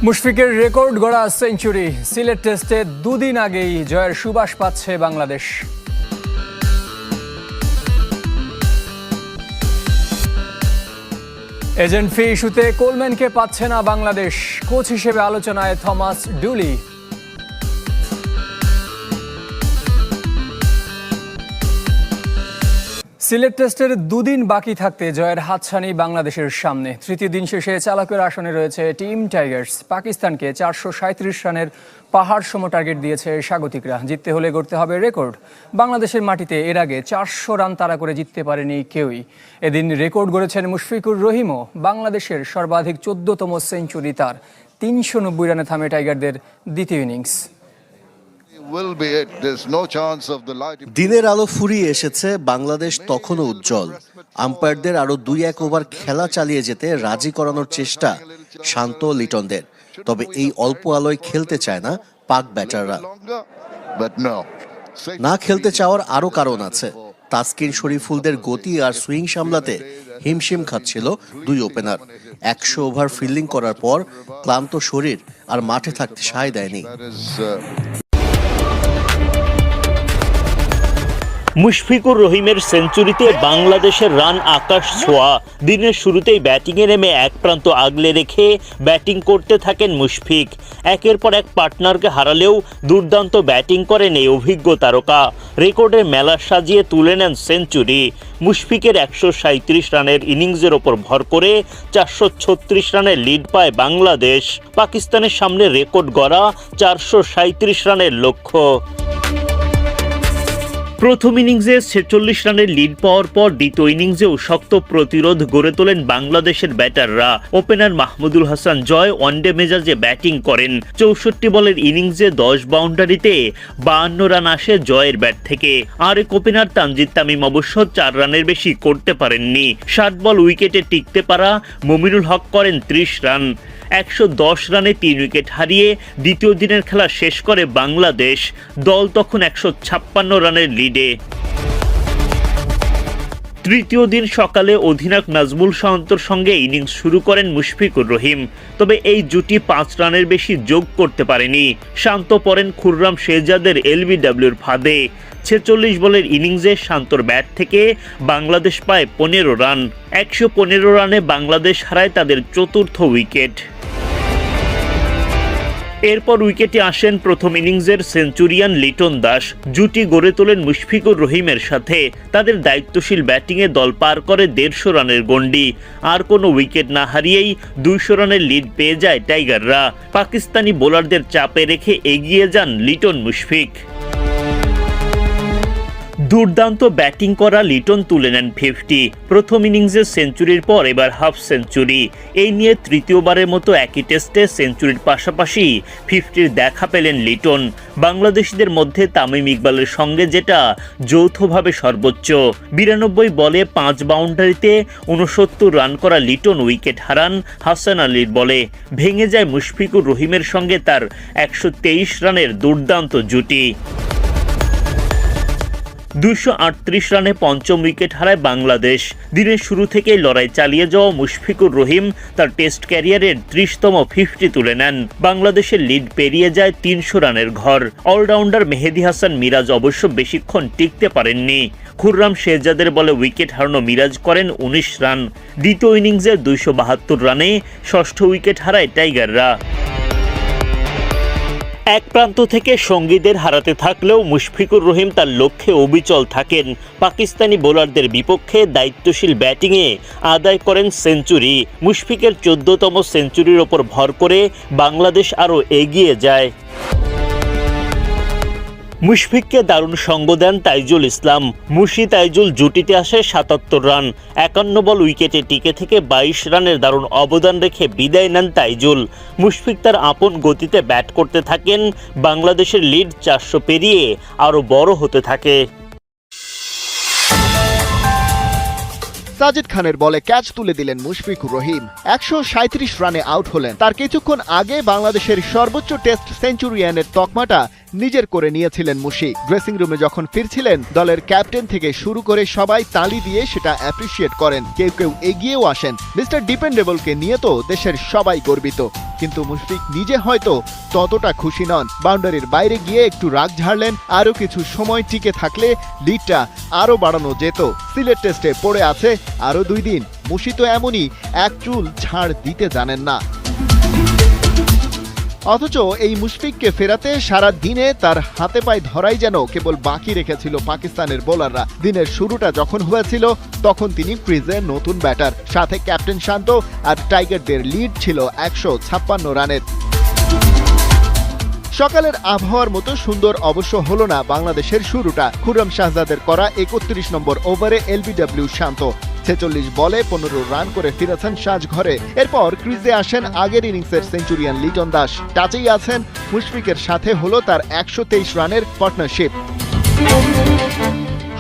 মুশফিকের record গড়া century, Sylhet টেস্টে দুদিন আগেই জয়ের সুবাস পাচ্ছে বাংলাদেশ। এজেন্ট ফি ইস্যুতে কোলম্যানকে পাচ্ছে না বাংলাদেশ, কোচ হিসেবে আলোচনায় থমাস ডুলি। সিলেট টেস্টের দুদিন বাকি থাকতে জয়ের হাতছানি বাংলাদেশের সামনে। তৃতীয় দিন শেষে চালকের আসনে রয়েছে টিম টাইগার্স। পাকিস্তানকে 437 রানের পাহাড় সম টার্গেট দিয়েছে স্বাগতিকরা। জিততে হলে গড়তে হবে রেকর্ড। বাংলাদেশের মাটিতে এর আগে 400 রান তাড়া করে জিততে পারেনি কেউই। এদিন রেকর্ড গড়েছেন মুশফিকুর রহিমও। বাংলাদেশের সর্বাধিক 14তম সেঞ্চুরি তার। 390 রানে থামে টাইগারদের দ্বিতীয় ইনিংস। দিনের আলো ফুরিয়ে এসেছে, বাংলাদেশ তখনও উজ্জ্বল। আম্পায়ারদের আরো 2-1 ওভার খেলা চালিয়ে যেতে রাজি করানোর চেষ্টা শান্ত লিটনদের। তবে এই অল্প আলোয় খেলতে চায় না পাক ব্যাটাররা। না খেলতে চাওয়ার আরো কারণ আছে। তাসকিন শরীফুলদের গতি আর সুইং সামলাতে হিমশিম খাচ্ছিল দুই ওপেনার। 100 ওভার ফিল্ডিং করার পর ক্লান্ত শরীর আর মাঠে থাকতে সায় দেয়নি। মুশফিকুর রহিমের সেঞ্চুরিতে বাংলাদেশের রান আকাশ ছোঁয়া। দিনের শুরুতেই ব্যাটিংয়ে নেমে এক প্রান্ত আগলে রেখে ব্যাটিং করতে থাকেন মুশফিক। একের পর এক পার্টনারকে হারালেও দুর্দান্ত ব্যাটিং করেন এই অভিজ্ঞ তারকা। রেকর্ডের মেলা সাজিয়ে তুলে নেন সেঞ্চুরি। মুশফিকের 137 রানের ইনিংসের ওপর ভর করে 436 রানের লিড পায় বাংলাদেশ। পাকিস্তানের সামনে রেকর্ড গড়া 437 রানের লক্ষ্য। প্রথম ইনিংসে 46 রানের লিড পাওয়ার পর দ্বিতীয় ইনিংসেও শক্ত প্রতিরোধ গড়ে তোলেন বাংলাদেশের ব্যাটাররা। ওপেনার মাহমুদুল হাসান জয় ওয়ানডে মেজাজে ব্যাটিং করেন। 64 বলের ইনিংসে 10 বাউন্ডারিতে 52 রান আসে জয়ের ব্যাট থেকে। আরেক ওপেনার তানজিদ তামিম অবশ্য 4 রানের বেশি করতে পারেননি। 60 বল উইকেটে টিকতে পারা মুমিনুল হক করেন 30 রান। 110 রানে 3 উইকেট হারিয়ে দ্বিতীয় দিনের খেলা শেষ করে বাংলাদেশ। দল তখন 156 রানের লিডে। তৃতীয় দিন সকালে অধিনায়ক নাজমুল শান্তর সঙ্গে ইনিংস শুরু করেন মুশফিকুর রহিম। তবে এই জুটি 5 রানের বেশি যোগ করতে পারেনি। শান্ত পড়েন খুররাম শেহজাদের এলবিডব্লিউর ফাঁদে। 46 বলের ইনিংসে শান্তর ব্যাট থেকে বাংলাদেশ পায় 15 রান। 115 রানে বাংলাদেশ হারায় তাদের চতুর্থ উইকেট। এরপর উইকেটে আসেন প্রথম ইনিংসের সেঞ্চুরিয়ান লিটন দাস। জুটি গড়ে তোলেন মুশফিকুর রহিমের সাথে। তাদের দায়িত্বশীল ব্যাটিংয়ে দল পার করে 150 রানের গন্ডি। আর কোনো উইকেট না হারিয়েই 200 রানের লিড পেয়ে যায় টাইগাররা। পাকিস্তানি বোলারদের চাপে রেখে এগিয়ে যান লিটন মুশফিক। দুর্দান্ত ব্যাটিং করা লিটন তুলে নেন 50। প্রথম ইনিংসে সেঞ্চুরির পর এবার হাফ সেঞ্চুরি। এই নিয়ে তৃতীয়বারের মতো একই টেস্টে সেঞ্চুরির পাশাপাশি 50-র দেখা পেলেন লিটন। বাংলাদেশিদের মধ্যে তামিম ইকবালের সঙ্গে যেটা যৌথভাবে সর্বোচ্চ। 92 বলে 5 বাউন্ডারিতে 69 রান করা লিটন উইকেট হারান হাসান আলীর বলে। ভেঙে যায় মুশফিকুর রহিমের সঙ্গে তার 123 রানের দুর্দান্ত জুটি। 238 রানে পঞ্চম উইকেট হারায় বাংলাদেশ। দিনের শুরু থেকেই লড়াই চালিয়ে যাওয়া মুশফিকুর রহিম তার টেস্ট ক্যারিয়ারের 30তম 50 তুলে নেন। বাংলাদেশের লিড পেরিয়ে যায় 300 রানের ঘর। অলরাউন্ডার মেহেদী হাসান মিরাজ অবশ্য বেশিক্ষণ টিকতে পারেননি। খুররাম শেহজাদের বলে উইকেট হারানো মিরাজ করেন 19 রান। দ্বিতীয় ইনিংসে 272 রানে ষষ্ঠ উইকেট হারায় টাইগাররা। এক প্রান্ত থেকে সঙ্গীদের হারাতে থাকলেও মুশফিকুর রহিম তার লক্ষ্যে অবিচল থাকেন। পাকিস্তানি বোলারদের বিপক্ষে দায়িত্বশীল ব্যাটিংয়ে আদায় করেন সেঞ্চুরি। মুশফিকের 14তম সেঞ্চুরির ওপর ভর করে বাংলাদেশ আরও এগিয়ে যায়। মুশফিককে দারুণ সঙ্গ দেন তাইজুল ইসলাম। মুশি তাইজুল জুটিতে আসে 77 রান। 51 বল উইকেটে টিকে থেকে 22 রানের দারুণ অবদান রেখে বিদায় নেন তাইজুল। মুশফিক তার আপন গতিতে ব্যাট করতে থাকেন। বাংলাদেশের লিড 400 পেরিয়ে আরও বড় হতে থাকে। সাজিদ খানের বলে ক্যাচ তুলে দিলেন মুশফিকুর রহিম। 137 রানে আউট হলেন। তার কিছুক্ষণ আগে বাংলাদেশের সর্বোচ্চ টেস্ট সেঞ্চুরিয়ানের তকমাটা নিজের করে নিয়েছিলেন মুশি। ড্রেসিং রুমে যখন ফিরছিলেন দলের ক্যাপ্টেন থেকে শুরু করে সবাই তালি দিয়ে সেটা অ্যাপ্রিশিয়েট করেন। কেউ কেউ এগিয়েও আসেন। মিস্টার ডিপেন্ডেবলকে নিয়ে তো দেশের সবাই গর্বিত। কিন্তু মুশফিক নিজে হয়তো ততটা খুশি নন। বাউন্ডারির বাইরে গিয়ে একটু রাগ ঝাড়লেন, আরও কিছু সময় টিকে থাকলে লিডটা আরও বাড়ানো যেত। সিলেট টেস্টে পড়ে আছে আরও 2 দিন। মুশি তো এমনই, এক চুল ছাড় দিতে জানেন না। অথচ এই মুশফিককে ফেরাতে সারা দিনে তার হাতে পায়ে ধরাই যেন কেবল বাকি রেখেছিল পাকিস্তানের বোলাররা। দিনের শুরুটা যখন হয়েছিল তখন তিনি ক্রিজে নতুন ব্যাটার, সাথে ক্যাপ্টেন শান্ত আর টাইগারদের লিড ছিল 156 রানের। সকালের আবহাওয়ার মতো সুন্দর অবশ্য হলো না বাংলাদেশের শুরুটা। খুররম শাহজাদের করা 31 নম্বর ওভারে এলবিডব্লিউ শান্ত 46 বলে 15 রান করে ফিরেছেন সাজঘরে। এরপর ক্রিজে আসেন আগের ইনিংসের সেঞ্চুরিয়ান লিটন দাস। টাচেই আছেন মুশফিকের সাথে হলো তার 123 রানের পার্টনারশিপ।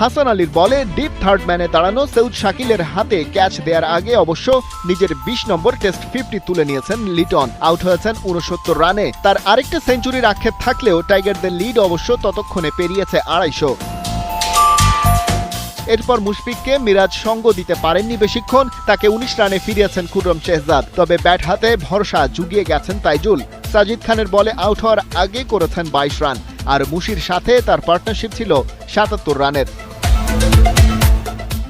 হাসান আলীর বলে ডিপ থার্ড ম্যানে দাঁড়ানো সৌদ শাকিলের হাতে ক্যাচ দেওয়ার আগে অবশ্য নিজের 20 নম্বর টেস্ট 50 তুলে নিয়েছেন লিটন। আউট হয়েছেন 69 রানে। তার আরেকটা সেঞ্চুরির আক্ষেপ থাকলেও টাইগারদের লিড অবশ্য ততক্ষণে পেরিয়েছে 250। এরপর মুশফিককে মিরাজ সঙ্গ দিতে পারেননি বেশিক্ষণ। তাকে 19 রানে ফিরিয়েছেন খুররম শেহজাদ। তবে ব্যাট হাতে ভরসা জুগিয়ে গেছেন তাইজুল। সাজিদ খানের বলে আউট হওয়ার আগে করেছেন 22 রান, আর মুশির সাথে তার পার্টনারশিপ ছিল 77 রানের।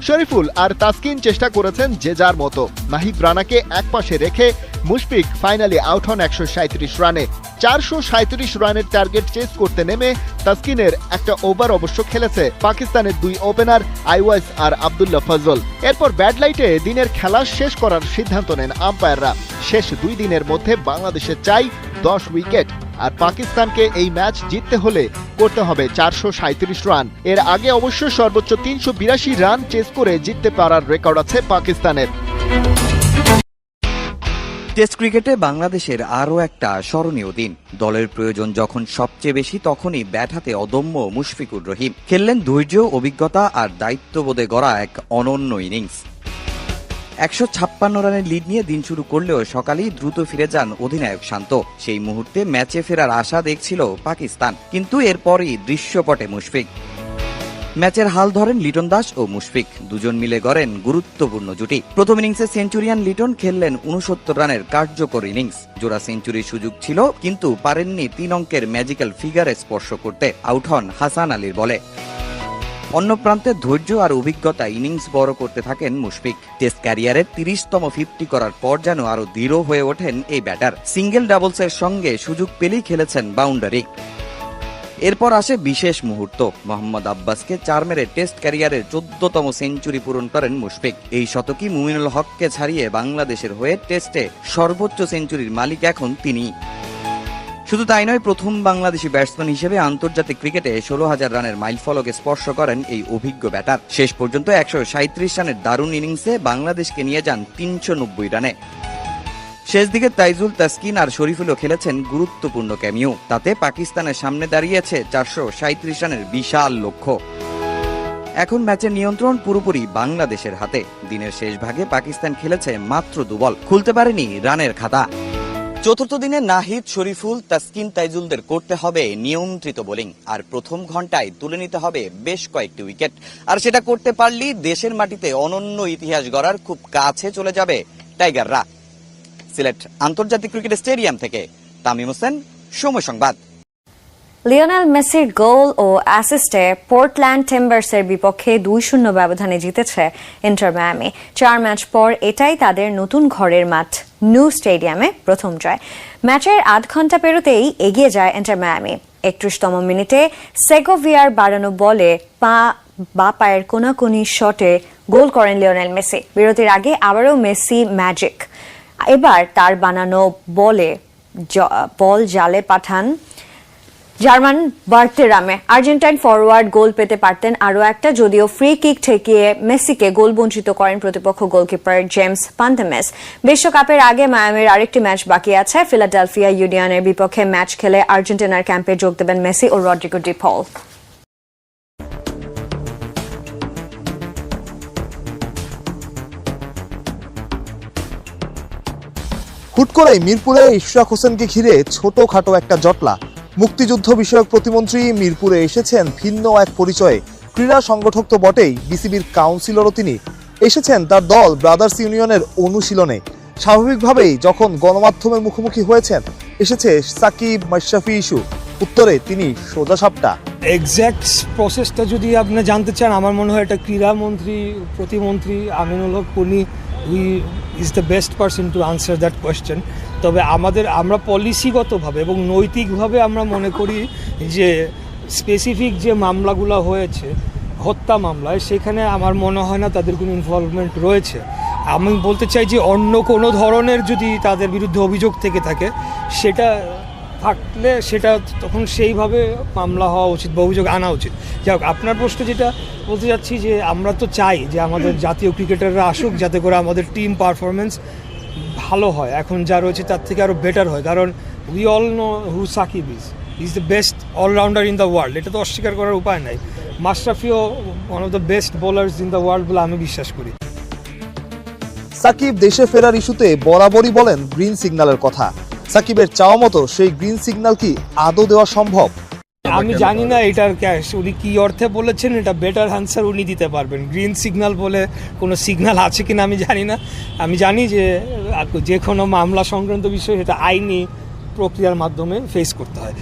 শরীফুল আর তাসকিন চেষ্টা করেছেন যে যার মতো। মাহিদ রানাকে একপাশে রেখে মুশফিক ফাইনালি আউট হন 137 রানে। 437 রানের টার্গেট চেস করতে নেমে তাসকিনের একটা ওভার অবশ্য খেলেছে পাকিস্তানের 2 ওপেনার আইওয়াইস আর আব্দুল্লাহ ফজল। এরপর ব্যাড লাইটে দিনের খেলা শেষ করার সিদ্ধান্ত নেন আম্পায়াররা। শেষ 2 দিনের মধ্যে বাংলাদেশে চাই 10 উইকেট, আর পাকিস্তানকে এই ম্যাচ জিততে হলে করতে হবে 437 রান। এর আগে অবশ্য সর্বোচ্চ 382 রান চেস করে জিততে পারার রেকর্ড আছে পাকিস্তানের। টেস্ট ক্রিকেটে বাংলাদেশের আরও একটা স্মরণীয় দিন। দলের প্রয়োজন যখন সবচেয়ে বেশি তখনই ব্যাট হাতে অদম্য মুশফিকুর রহিম খেললেন ধৈর্য, অভিজ্ঞতা আর দায়িত্ববোধে গড়া এক অনন্য ইনিংস। 156 রানের লিড নিয়ে দিন শুরু করলেও সকালেই দ্রুত ফিরে যান অধিনায়ক শান্ত। সেই মুহূর্তে ম্যাচে ফেরার আশা দেখছিল পাকিস্তান, কিন্তু এরপরই দৃশ্যপটে মুশফিক। ম্যাচের হাল ধরেন লিটন দাস ও মুশফিক, দুজন মিলে গড়েন গুরুত্বপূর্ণ জুটি। প্রথম ইনিংসে সেঞ্চুরিয়ান লিটন খেললেন 69 রানের কার্যকর ইনিংস। জোড়া সেঞ্চুরির সুযোগ ছিল, কিন্তু পারেননি 3 অঙ্কের ম্যাজিক্যাল ফিগারে স্পর্শ করতে। আউট হন হাসান আলীর বলে। অন্য প্রান্তে ধৈর্য আর অভিজ্ঞতা ইনিংস বড় করতে থাকেন মুশফিক। টেস্ট ক্যারিয়ারের 30তম 50 করার পর যেন আরো দৃঢ় হয়ে ওঠেন এই ব্যাটার। সিঙ্গেল ডাবলসের সঙ্গে সুযোগ পেলেই খেলেছেন বাউন্ডারি। এরপর আসে বিশেষ মুহূর্ত। মোহাম্মদ আব্বাসকে 4 মেরে টেস্ট ক্যারিয়ারের 14তম সেঞ্চুরি পূরণ করেন মুশফিক। এই শতকই মুমিনুল হককে ছাড়িয়ে বাংলাদেশের হয়ে টেস্টে সর্বোচ্চ সেঞ্চুরির মালিক এখন তিনি। শুধু তাই নয়, প্রথম বাংলাদেশি ব্যাটসম্যান হিসেবে আন্তর্জাতিক ক্রিকেটে 16,000 রানের মাইলফলকে স্পর্শ করেন এই অভিজ্ঞ ব্যাটার। শেষ পর্যন্ত 137 রানের দারুণ ইনিংসে বাংলাদেশকে নিয়ে যান 390 রানে। শেষ দিকে তাইজুল, তাসকিন আর শরীফুলও খেলেছেন গুরুত্বপূর্ণ ক্যামিও। তাতে পাকিস্তানের সামনে দাঁড়িয়েছে 437 রানের বিশাল লক্ষ্য। এখন ম্যাচের নিয়ন্ত্রণ পুরোপুরি বাংলাদেশের হাতে। দিনের শেষ ভাগে পাকিস্তান খেলেছে মাত্র 2 বল, খুলতে পারেনি রানের খাতা। চতুর্থ দিনে নাহিদ, শরীফুল, তাসকিন, তাইজুলদের করতে হবে নিয়ন্ত্রিত বোলিং, আর প্রথম ঘন্টায় তুলে নিতে হবে বেশ কয়েকটি উইকেট। আর সেটা করতে পারলেই দেশের মাটিতে অনন্য ইতিহাস গড়ার খুব কাছে চলে যাবে টাইগাররা। সিলেট আন্তর্জাতিক ক্রিকেট স্টেডিয়াম থেকে তামিম হোসেন, সময় সংবাদ। লিওনেল মেসির গোল ও অ্যাসিস্টে পোর্টল্যান্ড টিম্বার্সের বিপক্ষে 2-0 ব্যবধানে জিতেছে ইন্টার মায়ামি। 4 ম্যাচ পর এটাই তাদের নতুন ঘরের মাঠ নিউ স্টেডিয়ামে প্রথম জয়। ম্যাচের আধ ঘন্টা পেরোতেই এগিয়ে যায় ইন্টার মায়ামি। 31তম মিনিটে সেগোভিয়ার বাড়ানো বলে বা পায়ের কোনাকুনি শটে গোল করেন লিওনেল মেসি। বিরতির আগে আবারও মেসি ম্যাজিক। এবার তার বানানো বল জালে পাঠান জার্মান বার্তেরামে। আর্জেন্টাইন ফরওয়ার্ড গোল পেতে পারতেন আরও একটা, যদিও ফ্রি কিক ঠেকিয়ে মেসিকে গোল বঞ্চিত করেন প্রতিপক্ষ গোলকিপার জেমস পান্টেমেস। বিশ্বকাপের আগে মায়ামির আরেকটি ম্যাচ বাকি আছে। ফিলাডেলফিয়া ইউনিয়নের বিপক্ষে ম্যাচ খেলে আর্জেন্টিনার ক্যাম্পে যোগ দেবেন মেসি ও রড্রিগো ডি পল। হুট করেই মিরপুরে ইশরাক হোসেনকে ঘিরে ছোটখাটো একটা জটলা। মুক্তিযুদ্ধ বিষয়ক প্রতিমন্ত্রী মিরপুরে এসেছেন ভিন্ন এক পরিচয়ে। ক্রীড়া সংগঠক তো বটেই, বিসিবির কাউন্সিলরও তিনি। এসেছেন তার দল ব্রাদার্স ইউনিয়নের অনুশীলনে। স্বাভাবিকভাবেই যখন গণমাধ্যমের মুখোমুখি হয়েছেন এসেছে সাকিব মাশরাফি ইস্যু, উত্তরে তিনি সোজাসাপটা। এক্স্যাক্ট প্রসেসটা যদি আপনি জানতে চান, আমার মনে হয় এটা ক্রীড়ামন্ত্রী প্রতিমন্ত্রী আমিনুল হক উনি is the best person to answer that question. তবে আমরা পলিসিগতভাবে এবং নৈতিকভাবে আমরা মনে করি যে স্পেসিফিক যে মামলাগুলো হয়েছে হত্যা মামলায়, সেখানে আমার মনে হয় না তাদের কোনো ইনভলভমেন্ট রয়েছে। আমি বলতে চাই যে অন্য কোনো ধরনের যদি তাদের বিরুদ্ধে অভিযোগ থেকে থাকে, সেটা থাকলে সেটা তখন সেইভাবে মামলা হওয়া উচিত বা অভিযোগ আনা উচিত। যাই হোক, আপনার প্রশ্ন যেটা বলতে চাচ্ছি যে আমরা তো চাই যে আমাদের জাতীয় ক্রিকেটাররা আসুক, যাতে করে আমাদের টিম পারফরমেন্স ভালো হয়, এখন যা রয়েছে তার থেকে আরও বেটার হয়। কারণ we all know who Shakib is the best allrounder in the world, এটা তো অস্বীকার করার উপায় নাই। মাশরাফিও one of the best bowlers in the world বলে আমি বিশ্বাস করি। সাকিব দেশে ফেরার ইস্যুতে বরাবরই বলেন গ্রিন সিগন্যালের কথা। সাকিবের চাওয়া মতো সেই গ্রিন সিগন্যাল কি আদৌ দেওয়া সম্ভব? আমি জানি না এটার ক্যাশ উনি কি অর্থে বলেছেন, এটা বেটার আনসার উনি দিতে পারবেন। গ্রিন সিগন্যাল বলে কোনো সিগন্যাল আছে কিনা আমি জানি না। আমি জানি যে কোনো মামলা সংক্রান্ত বিষয় সেটা আইনি প্রক্রিয়ার মাধ্যমে ফেস করতে হয়।